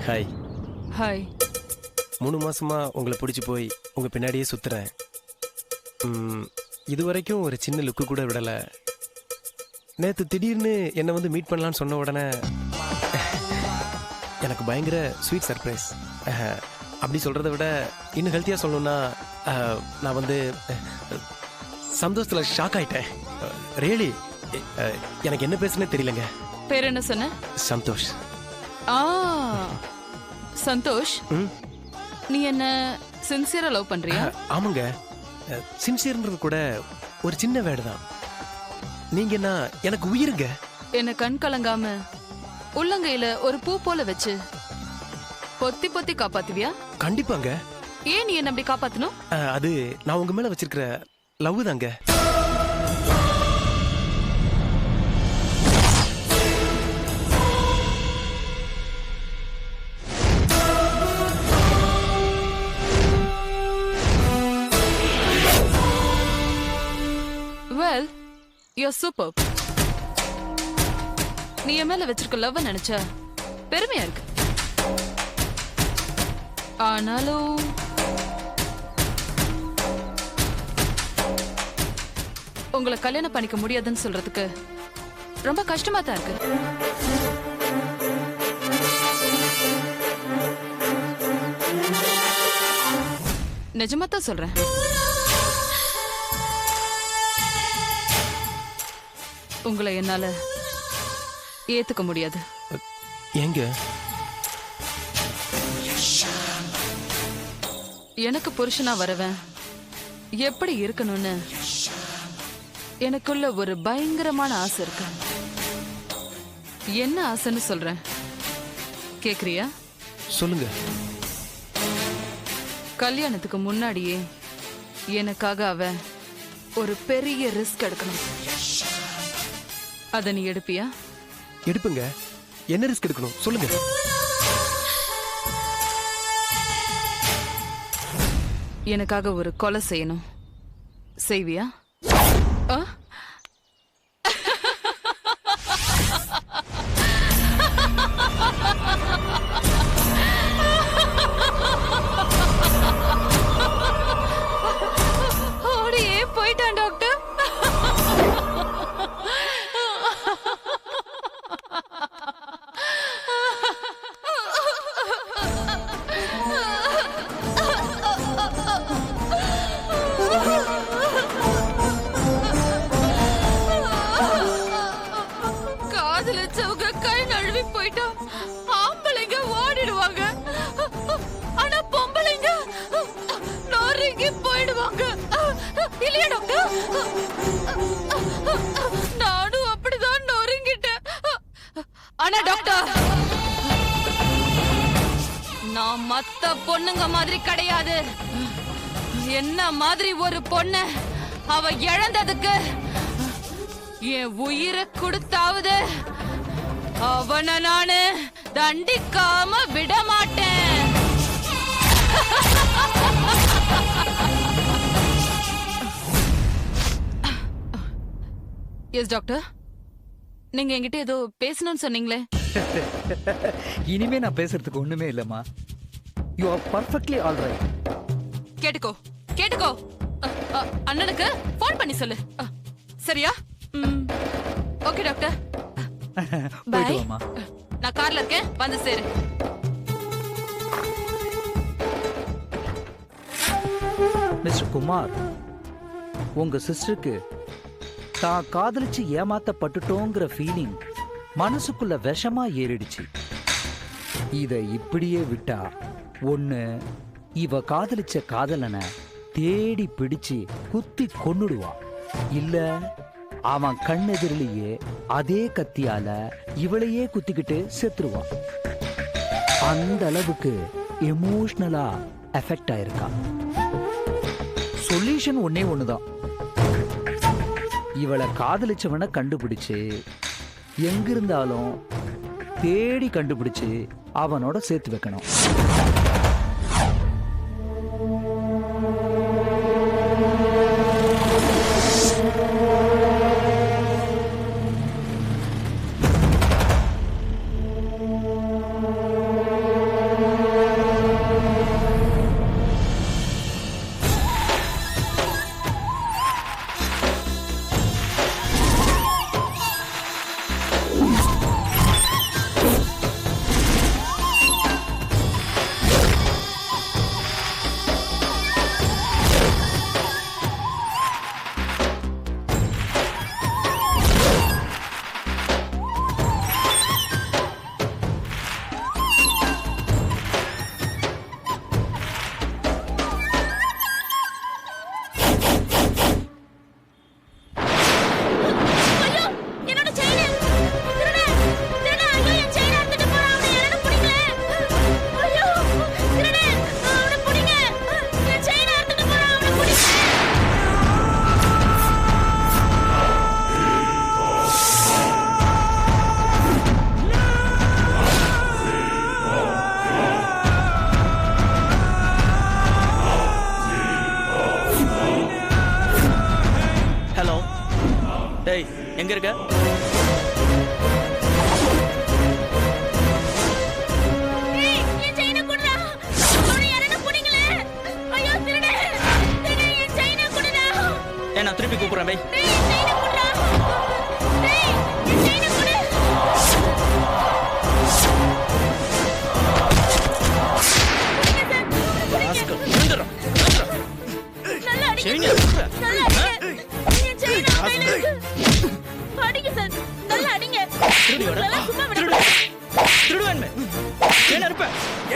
Hi. Hi. 3 மாசமா உங்களை பிடிச்சி போய் உங்க பின்னாடியே சுத்துறேன். இது வரைக்கும் ஒரு சின்ன லுக்கு கூட விடல. நேத்து திடீர்னு என்னை வந்து மீட் பண்ணலான்னு சொன்ன உடனே எனக்கு பயங்கர ஸ்வீட் சர்ப்ரைஸ். அப்படி சொல்றதை விட இன்னும் ஹெல்த்தியா சொல்லணும்னா நான் வந்து சந்தோஷத்துல ஷாக் ஆயிட்டேன். ரியலி எனக்கு என்ன பேசுனே தெரியலங்க. பேர் என்ன சொன்ன? சந்தோஷ். சந்தோஷ், நீ என்ன சின்சியரா லவ் பண்றியா? ஆமாங்க. சின்சியர்ன்றது கூட ஒரு சின்ன வேர்டு தான். நீங்க என்ன எனக்கு உயிருங்க. என்ன கண் கலங்காம உள்ளங்கையில ஒரு பூ போல வச்சு பொத்தி பொத்தி காப்பாத்துவியா? கண்டிப்பாங்க. ஏன் நீ என்ன அப்படி காப்பாத்தணும்? அது நான் உங்க மேல வச்சிருக்கிற லவ் தாங்க. Well, you're super. நீ என் மேல வச்சிருக்க லவ் நினைச்சா பெருமையா இருக்கு. ஆனாலும் உங்களை கல்யாணம் பண்ணிக்க முடியாதுன்னு சொல்றதுக்கு ரொம்ப கஷ்டமா தான் இருக்கு. நிஜமா தான் சொல்றேன். உங்களை என்னால ஏத்துக்க முடியாது. ஏங்க? எனக்கு புருஷனா வரவன் எப்படி இருக்கணும்னு எனக்குள்ள ஒரு பயங்கரமான ஆசை இருக்கு. என்ன ஆசைன்னு சொல்றேன், கேக்குறியா? சொல்லுங்க. கல்யாணத்துக்கு முன்னாடியே எனக்காக அவ ஒரு பெரிய ரிஸ்க் எடுக்கணும். அத நீ எடுப்பியா? எடுப்புங்க. என்ன ரிஸ்க் எடுக்கணும் சொல்லுங்க. எனக்காக ஒரு கொலை செய்யணும். செய்வியா? ஓடியே போயிட்டான் டாக்டர். காதலிச்சவங்க கை நழுவி போயிட்டா ஆம்பளைங்க ஓடிடுவாங்க. ஆனா பொம்பளைங்க நொறுங்கி போயிடுவாங்க. இல்லையா டாக்டர்? நானும் அப்படிதான் நொறுங்கிட்டேன். ஆனா டாக்டர், நான் மத்த பொண்ணுங்க மாதிரி கிடையாது. என்ன மாதிரி ஒரு பொண்ணு அவ இழந்ததுக்கு என் உயிரை கொடுத்தாவது அவனை நானு தண்டிக்காம விட மாட்டேன். எஸ் டாக்டர், நீங்க என்கிட்ட ஏதோ பேசணும்னு சொன்னீங்களே. இனிமே நான் பேசுறதுக்கு ஒண்ணுமே இல்லம்மா. You are perfectly all right. கேட்டுக்கோ கேட்டுக்கோ. அண்ணனுக்கு போன் பண்ணி சொல்லு. சரியா? Okay doctor. போயிட்டு வாமா. நான் கார்ல இருக்கேன், வந்து சேரு. மிஸ்டர் குமார், உங்க சிஸ்டருக்கு தான் காதலிச்சு ஏமாத்தப்பட்டுட்டோங்கிற ஃபீலிங் மனசுக்குள்ள விஷமா ஏறிடுச்சு. இத இப்படியே விட்டா ஒண்ணு இவ காதலிச்ச காதலனை தேடி பிடிச்சு குத்தி கொன்னுடுவா, இல்ல அவன் கண்ணெதிரிலேயே அதே கத்தியால இவளையே குத்திக்கிட்டு செத்துருவான். அந்த அளவுக்கு எமோஷனலா எஃபெக்ட் ஆயிருக்கா. சொல்யூஷன் ஒன்னே ஒண்ணுதான். இவளை காதலிச்சவனை கண்டுபிடிச்சு எங்கிருந்தாலும் தேடி கண்டுபிடிச்சு அவனோட சேர்த்து வைக்கணும். நான் திருப்பி கூப்பிடுறேன் பை.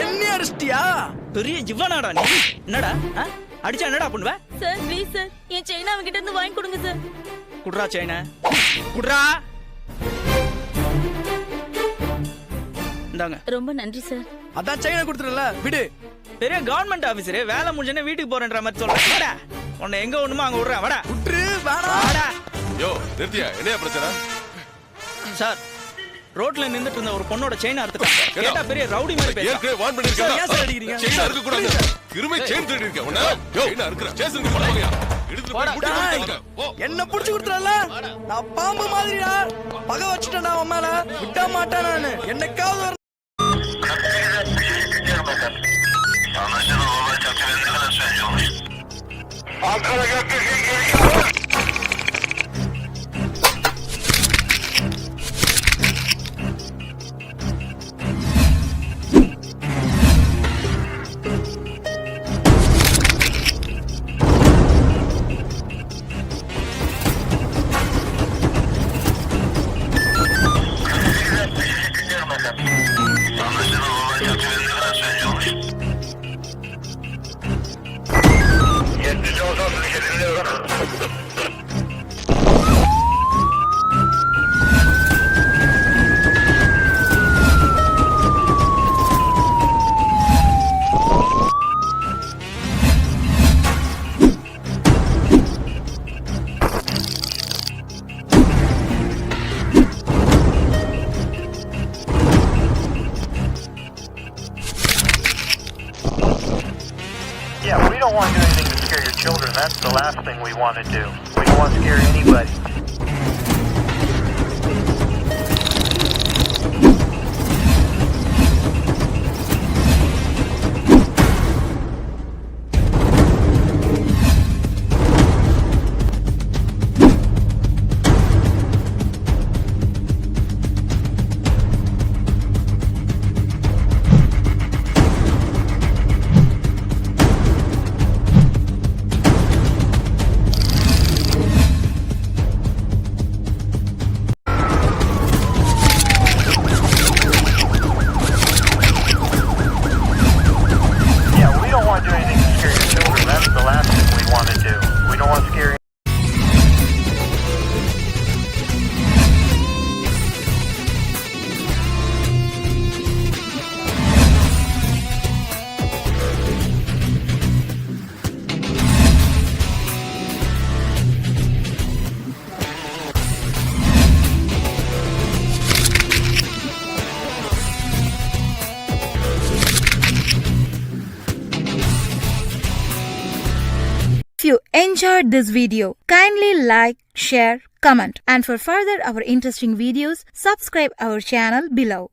என்ன அடிச்சிட்டியா? பெரிய இவனாடா நீ? என்னடா அடிச்சா என்னடா பண்ணுவ? Sir please sir N chain அவங்கிட்ட இருந்து வாங்கி கொடுங்க சார். குட்ரா செயின குட்ரா. இந்தாங்க. ரொம்ப நன்றி சார். அதான் செயினை கொடுத்துறல விடு. பெரிய கவர்மெண்ட் ஆபீசரே வேலை முடிஞ்சனே வீட்டுக்கு போறேன்ற மாதிரி சொல்றேன். வாடா உன்னை எங்க ஒண்ணுமோ அங்க விடுறேன். வாடா விட்டுரு வேணா. வாடா. யோ நிறுத்தியா, என்ன பிரச்சனை? சார் ரோட்ல நின்னுட்டு இருந்த ஒரு பொண்ணோட செயின் அறுத்துட்டாங்க. கேட்டா பெரிய ரவுடி மாதிரி பேசுறான். ஏற்கனவே வார்ன் பண்ணிருக்கேன். ஏன் சார் அடிக்கிறீங்க? செயின் அறுக்க கூடாது. கிருமை செயின் திருடி இருக்க. உன்ன யோ என்ன அறுக்குற? ஸ்டேஷனுக்கு போடுங்க. எடுத்து போய் முட்டி கொடுங்க. போ. என்ன புடிச்சு கொடுத்துறல? நான் பாம்பு மாதிரிடா. பகை வச்சிட்டேன்டா உன் மேல. விட மாட்டேன் நானு. என்னைக்காவது ஒரு Yeah, we don't want to do anything to scare your children. That's the last thing we want to do. We don't want to scare anybody. If you enjoyed this video, kindly like, share, comment, and for further our interesting videos, subscribe our channel below.